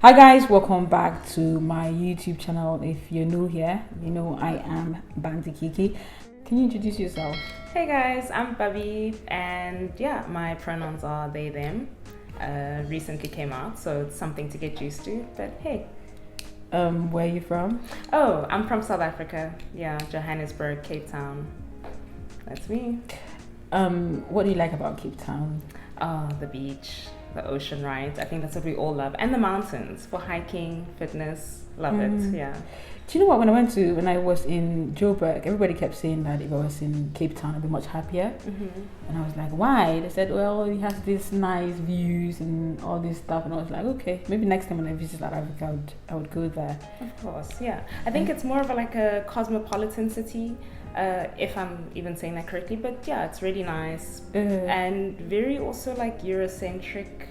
Hi guys, welcome back to my YouTube channel. If you're new here, you know I am Bandy Kiki. Can you introduce yourself? Hey guys, I'm Bubby, and yeah, my pronouns are they, them. Recently came out, so it's something to get used to, but hey. Where are you from? Oh, I'm from South Africa. Yeah, Johannesburg, Cape Town. That's me. What do you like about Cape Town? Oh, the beach, the ocean, right? I think that's what we all love. And the mountains for hiking, fitness. Love it, yeah. Do you know what? When I was in Joburg, everybody kept saying that if I was in Cape Town, I'd be much happier. And I was like, why? They said, well, it has these nice views and all this stuff. And I was like, okay, maybe next time when I visit South Africa, I would go there. Of course, yeah. I think it's more of a cosmopolitan city, if I'm even saying that correctly. But yeah, it's really nice and very also like Eurocentric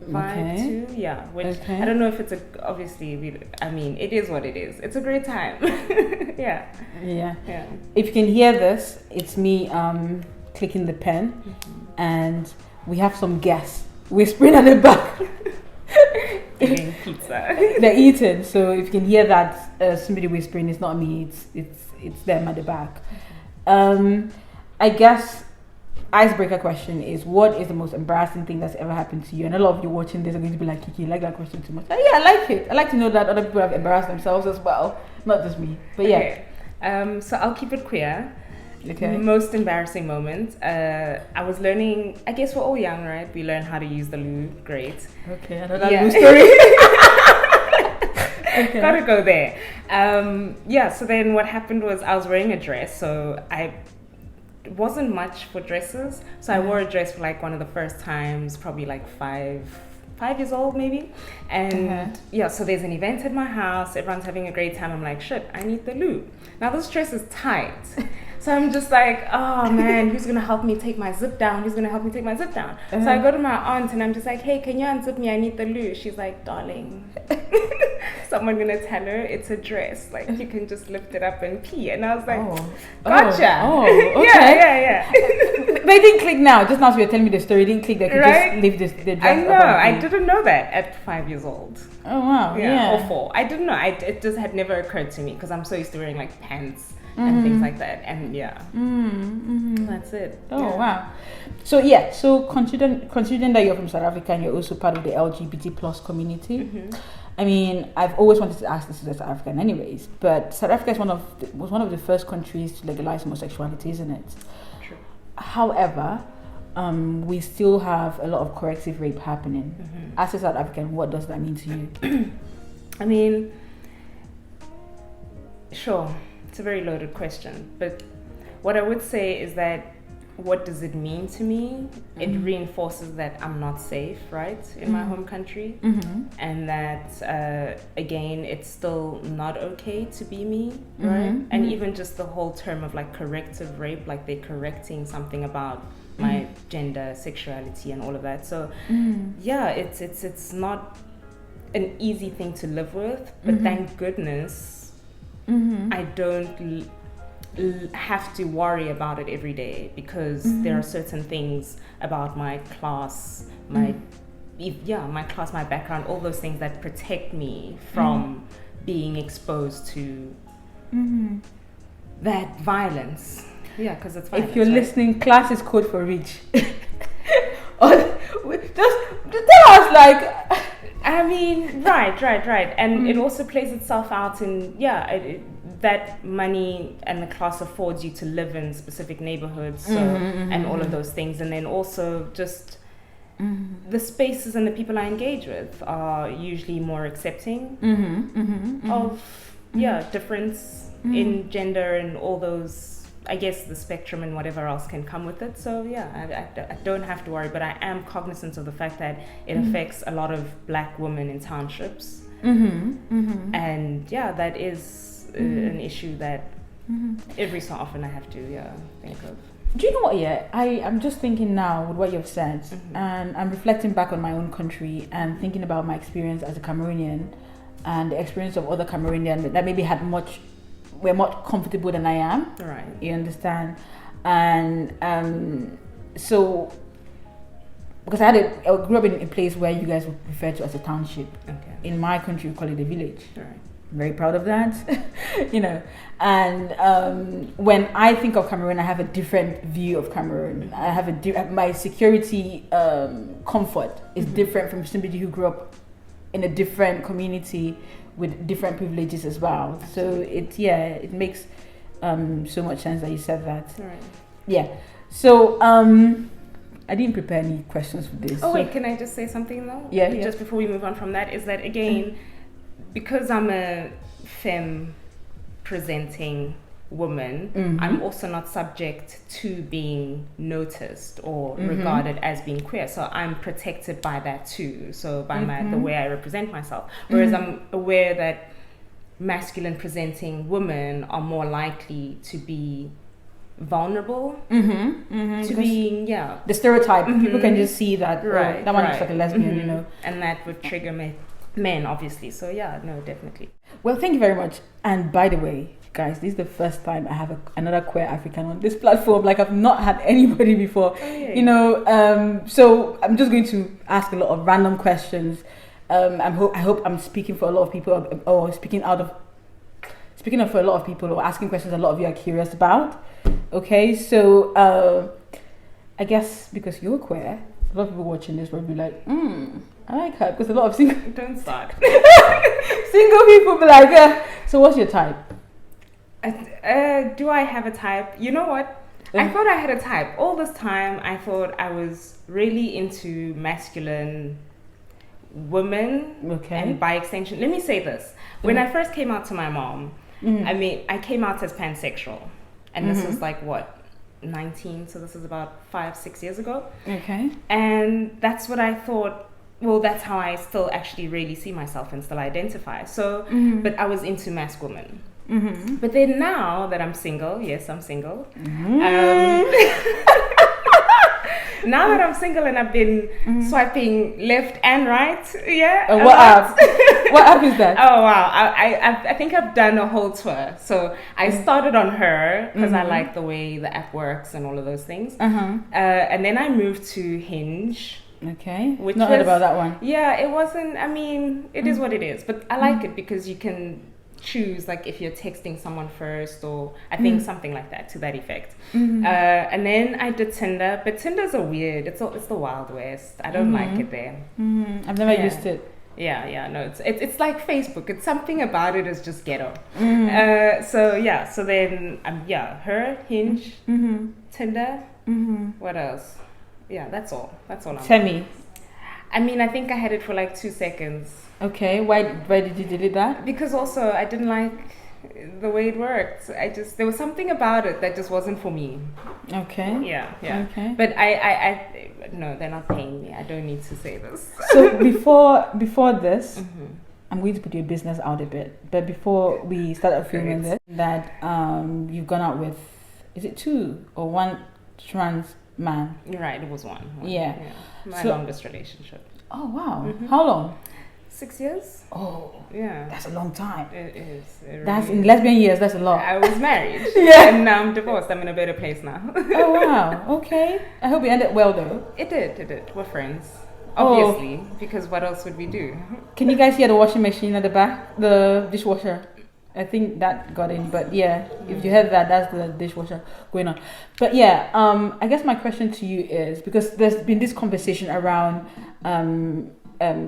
vibe too, yeah. Which I don't know if it's it is what it is. It's a great time. yeah. If you can hear this, it's me clicking the pen, and we have some guests whispering at the back. Eating pizza. They're eating, so if you can hear that somebody whispering, it's not me. It's them at the back. I guess. Icebreaker question is, what is the most embarrassing thing that's ever happened to you? And a lot of you watching this are going to be like, Kiki, you like that question too much. Yeah, I like it. I like to know that other people have embarrassed themselves as well, not just me. But yeah. Okay. So I'll keep it queer. Okay. Most embarrassing moment. I was learning. I guess we're all young, right? We learn how to use the loo. Great. Okay, another loo story. Okay. Gotta go there. So then what happened was I was wearing a dress, so it wasn't much for dresses, so I wore a dress for like one of the first times, probably like five years old maybe, and so there's an event at my house, everyone's having a great time. I'm like, shit, I need the loo. Now this dress is tight, so I'm just like, oh man, who's gonna help me take my zip down? So I go to my aunt and I'm just like, hey, can you unzip me? I need the loo. She's like, darling, someone gonna tell her it's a dress, like you can just lift it up and pee. And I was like, gotcha. Okay. yeah. They didn't click now. Just now as you were telling me the story, didn't click that you right? just lift the dress I know. up. I didn't know that at 5 years old. Oh wow. Yeah. Or 4. I didn't know. It just had never occurred to me because I'm so used to wearing like pants and things like that. And that's it. Oh wow. So considering that you're from South Africa and you're also part of the LGBT plus community. I mean, I've always wanted to ask this as a South African anyways, but South Africa was one of the first countries to legalize homosexuality, isn't it? True. However, we still have a lot of corrective rape happening. As a South African, what does that mean to you? I mean, sure, it's a very loaded question, but what I would say is that what does it mean to me? It reinforces that I'm not safe, right, in my home country, and that again, it's still not okay to be me, right? And even just the whole term of like corrective rape, like they're correcting something about my gender, sexuality, and all of that. So it's not an easy thing to live with, but thank goodness I don't have to worry about it every day, because there are certain things about my class, my class, my background, all those things that protect me from being exposed to that violence. Yeah, because it's violence. If you're listening, class is code for rich. Just tell us, like. I mean, right. And it also plays itself out in, that money and the class affords you to live in specific neighborhoods, and all of those things. And then also just the spaces and the people I engage with are usually more accepting of, difference in gender and all those, I guess, the spectrum and whatever else can come with it. So I don't have to worry, but I am cognizant of the fact that it affects a lot of black women in townships. And that is an issue that every so often I have to think of. Do you know what? I'm just thinking now with what you've said, and I'm reflecting back on my own country and thinking about my experience as a Cameroonian and the experience of other Cameroonians that maybe were more comfortable than I am. Right. You understand? And so because I grew up in a place where you guys would refer to as a township. Okay. in my country we call it a village. Right. I'm very proud of that. And when I think of Cameroon, I have a different view of Cameroon. I have my security comfort is different from somebody who grew up in a different community with different privileges as well. So it makes so much sense that you said that. Right. Yeah. So I didn't prepare any questions for this. Oh wait, can I just say something though? Yeah. Just before we move on from that, is that again, because I'm a femme presenting woman, I'm also not subject to being noticed or regarded as being queer. So I'm protected by that too. So by the way I represent myself. Whereas I'm aware that masculine presenting women are more likely to be vulnerable to being the stereotype. People can just see that that one looks like a lesbian, and that would trigger men obviously. So no, definitely. Well, thank you very much. And by the way, guys, this is the first time I have another queer African on this platform. Like, I've not had anybody before. So I'm just going to ask a lot of random questions. I hope I'm speaking for a lot of people, or speaking up for a lot of people, or asking questions a lot of you are curious about. Okay, so I guess because you're queer, a lot of people watching this will be like, I like her, because a lot of single don't start single people be like, so what's your type? Do I have a type? You know what? I thought I had a type. All this time, I thought I was really into masculine women. Okay. And by extension, let me say this. When I first came out to my mom, I came out as pansexual. And this was like, 19? So this is about 5-6 years ago. Okay. And that's what I thought. Well, that's how I still actually really see myself and still identify. So, but I was into masc women. But then now that I'm single, yes, I'm single. Now that I'm single and I've been swiping left and right, what app? What app is that? Oh wow, I think I've done a whole tour. So I started on her because I like the way the app works and all of those things. And then I moved to Hinge. Okay, not heard about that one. Yeah, it wasn't. I mean, it is what it is, but I like it because you can choose, like, if you're texting someone first, or I think something like that, to that effect. And then I did Tinder, but Tinder's a weird. It's the Wild West. I don't like it there. I've never used it. No, it's like Facebook. It's something about it is just ghetto. So then her Hinge, Tinder. What else? Yeah, that's all. Tell me. I mean, I think I had it for like 2 seconds. Okay, why did you delete that? Because also I didn't like the way it worked. There was something about it that just wasn't for me. Okay. Yeah. Okay. But I no, they're not paying me. I don't need to say this. So before this, I'm going to put your business out a bit. But before we start filming this, that you've gone out with, is it 2 or 1 trans man? You're right, it was one. Yeah. My longest relationship. Oh wow. How long? 6 years. Oh yeah, that's a long time. It is. That's in lesbian years. That's a lot. I was married. And now I'm divorced. I'm in a better place now. Oh wow. Okay. I hope it ended well though. It did. We're friends. Obviously, because what else would we do? Can you guys hear the washing machine at the back? The dishwasher. I think that got in, but if you heard that, that's the dishwasher going on. But I guess my question to you is, because there's been this conversation around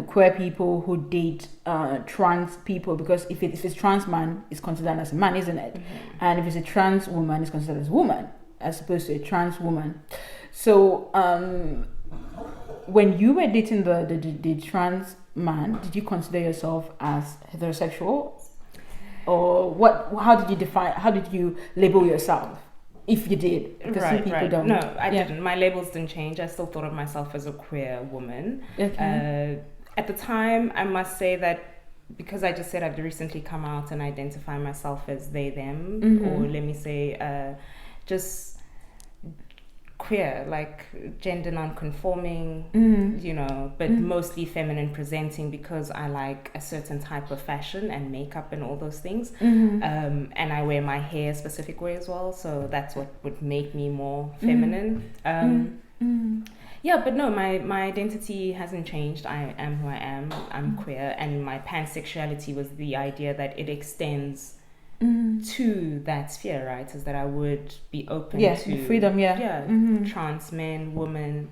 queer people who date trans people, because if it's trans man, it's considered as a man, isn't it? And if it's a trans woman, it's considered as a woman, as opposed to a trans woman. So when you were dating the trans man, did you consider yourself as heterosexual? Or what? How did you label yourself, if you did? Because some people don't. No, I didn't. My labels didn't change. I still thought of myself as a queer woman. Okay. At the time, I must say that, because I just said I've recently come out and identify myself as they, them, or let me say, just queer, like gender non-conforming, but mostly feminine presenting, because I like a certain type of fashion and makeup and all those things. And I wear my hair a specific way as well, so that's what would make me more feminine. Yeah, but no, my identity hasn't changed. I am who I am. I'm queer, and my pansexuality was the idea that it extends to that sphere, right? Is that I would be open to freedom, trans men, women,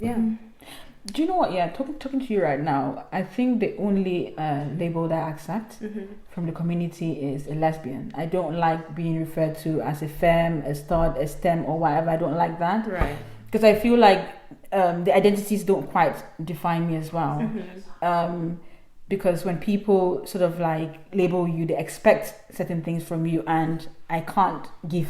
Do you know what? Yeah, talking to you right now, I think the only label that I accept from the community is a lesbian. I don't like being referred to as a femme, a stud, a stem, or whatever. I don't like that. Right. Because I feel like the identities don't quite define me as well. Because when people sort of like label you, they expect certain things from you, and I can't give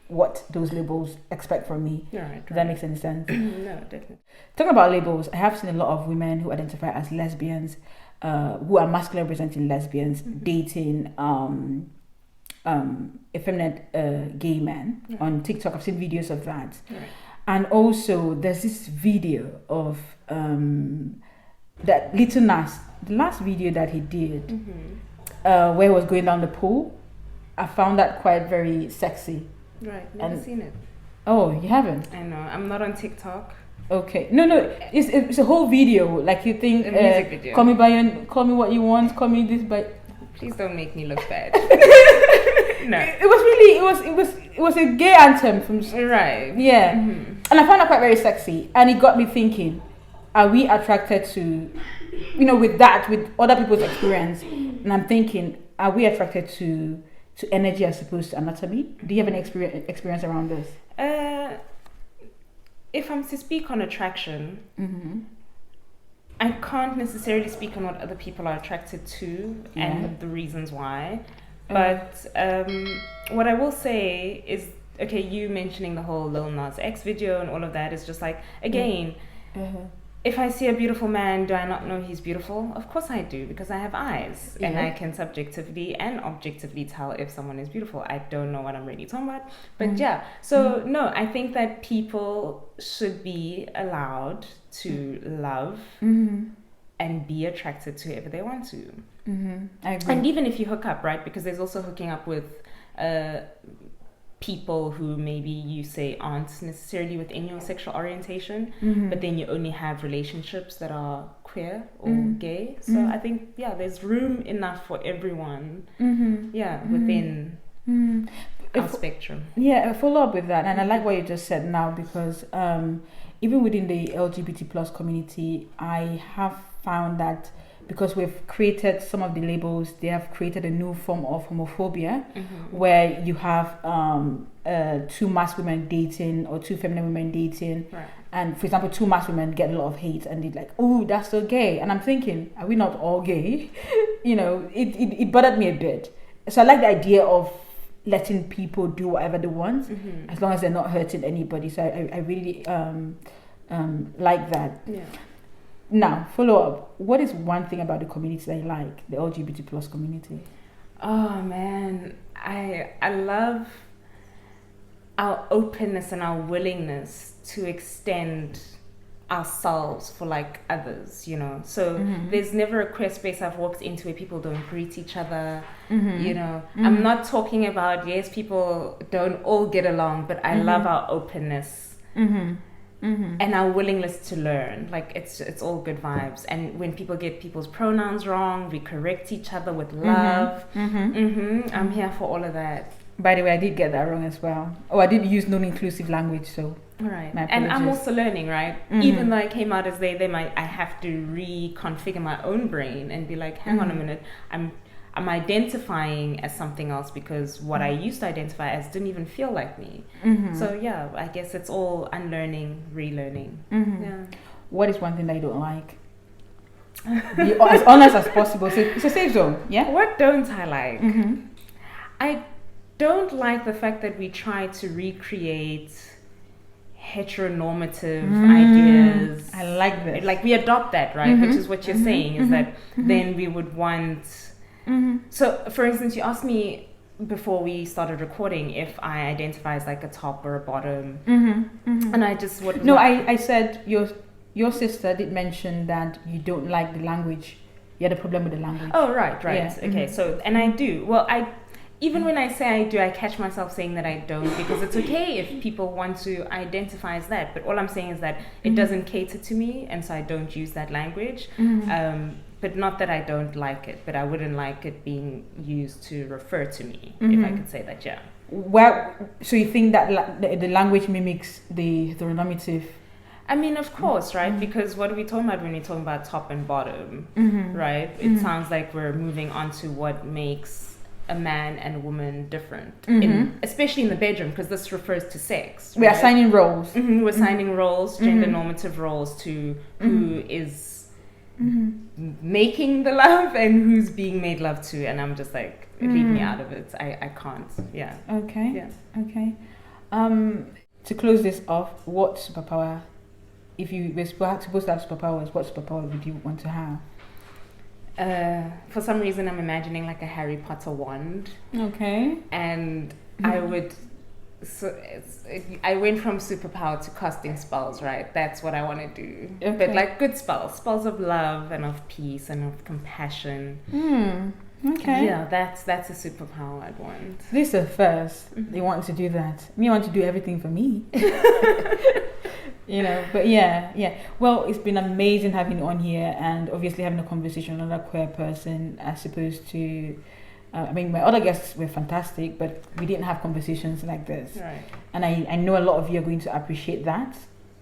what those labels expect from me. Right. Does that make any sense? No, definitely. Talking about labels, I have seen a lot of women who identify as lesbians, who are masculine representing lesbians, dating effeminate gay men on TikTok. I've seen videos of that. Right. And also, there's this video of that Little Nas, the last video that he did, where he was going down the pool. I found that quite very sexy. Right, never seen it. Oh, you haven't? I know. I'm not on TikTok. Okay. No, it's a whole video. Like you think, a music video. Call me what you want, call me this, but please don't make me look bad. No. It was a gay anthem from right. Yeah. And I found that quite very sexy, and it got me thinking: are we attracted to, with other people's experience? And I'm thinking, are we attracted to energy as opposed to anatomy? Do you have any experience around this? If I'm to speak on attraction, I can't necessarily speak on what other people are attracted to and the reasons why. But what I will say is, okay, you mentioning the whole Lil Nas X video and all of that is just like, again, if I see a beautiful man, do I not know he's beautiful? Of course I do, because I have eyes and I can subjectively and objectively tell if someone is beautiful. I don't know what I'm really talking about, but So no, I think that people should be allowed to love and be attracted to whoever they want to. I agree. And even if you hook up, right? Because there's also hooking up with people who maybe you say aren't necessarily within your sexual orientation, but then you only have relationships that are queer or gay. So I think, there's room enough for everyone, within our spectrum. Yeah, I follow up with that. And I like what you just said now, because even within the LGBT plus community, I have found that because we've created some of the labels, they have created a new form of homophobia, where you have two masked women dating or two feminine women dating. Right. And for example, two masked women get a lot of hate, and they're like, oh, that's so gay. And I'm thinking, are we not all gay? It bothered me a bit. So I like the idea of letting people do whatever they want, as long as they're not hurting anybody. So I really like that. Yeah. Now, follow up. What is one thing about the community that you like, the LGBT plus community? Oh man, I love our openness and our willingness to extend ourselves for like others, So there's never a queer space I've walked into where people don't greet each other, I'm not talking about, yes, people don't all get along, but I love our openness. And our willingness to learn, like it's all good vibes. And when people get people's pronouns wrong, we correct each other with love. I'm here for all of that. By the way, I did get that wrong as well. I did use non-inclusive language, so right. And I'm also learning, right? Even though I came out as they might, I have to reconfigure my own brain and be like, hang on a minute, I'm identifying as something else because what I used to identify as didn't even feel like me. So I guess it's all unlearning, relearning. Yeah. What is one thing that you don't like? Be as honest as possible. So it's a safe zone. Yeah. What don't I like? I don't like the fact that we try to recreate heteronormative ideas. I like this. Like we adopt that, right? Which is what you're saying, is that then we would want. So, for instance, you asked me before we started recording if I identify as like a top or a bottom, and I just would. No, I said your sister did mention that you don't like the language. You had a problem with the language. Oh, right. Yeah. Okay, so and I do. Well, even when I say I do, I catch myself saying that I don't, because it's okay if people want to identify as that. But all I'm saying is that it doesn't cater to me, and so I don't use that language. But not that I don't like it, but I wouldn't like it being used to refer to me, if I could say that, yeah. Well, so you think that the language mimics the heteronormative? I mean, of course, right? Because what are we talking about when we're talking about top and bottom, right? It sounds like we're moving on to what makes a man and a woman different, especially in the bedroom, because this refers to sex. We are assigning roles. We're assigning roles, gender normative roles to who is making the love and who's being made love to, and I'm just like, leave me out of it. I can't. Yeah. Okay. Yeah. Okay. To close this off, what superpower, if you were supposed to have superpowers, what superpower would you want to have? For some reason, I'm imagining like a Harry Potter wand. Okay. And I would. So I went from superpower to casting spells, right? That's what I want to do. Okay. But like good spells of love and of peace and of compassion. Okay. Yeah, that's a superpower I'd want. This is the first. They want to do that. Me, I want to do everything for me. But yeah. Well, it's been amazing having you on here, and obviously having a conversation with another queer person as opposed to. My other guests were fantastic, but we didn't have conversations like this. Right. And I know a lot of you are going to appreciate that.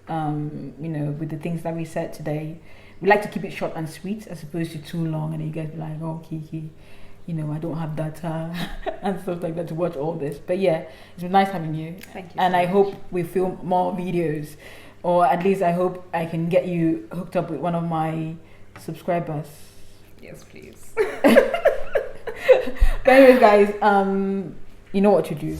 With the things that we said today, we like to keep it short and sweet as opposed to too long, and you guys be like, oh, Kiki, I don't have data and stuff like that to watch all this. But yeah, it's been nice having you. Thank you. And I hope we film more videos, or at least I hope I can get you hooked up with one of my subscribers. Yes, please. But anyways, guys, you know what to do.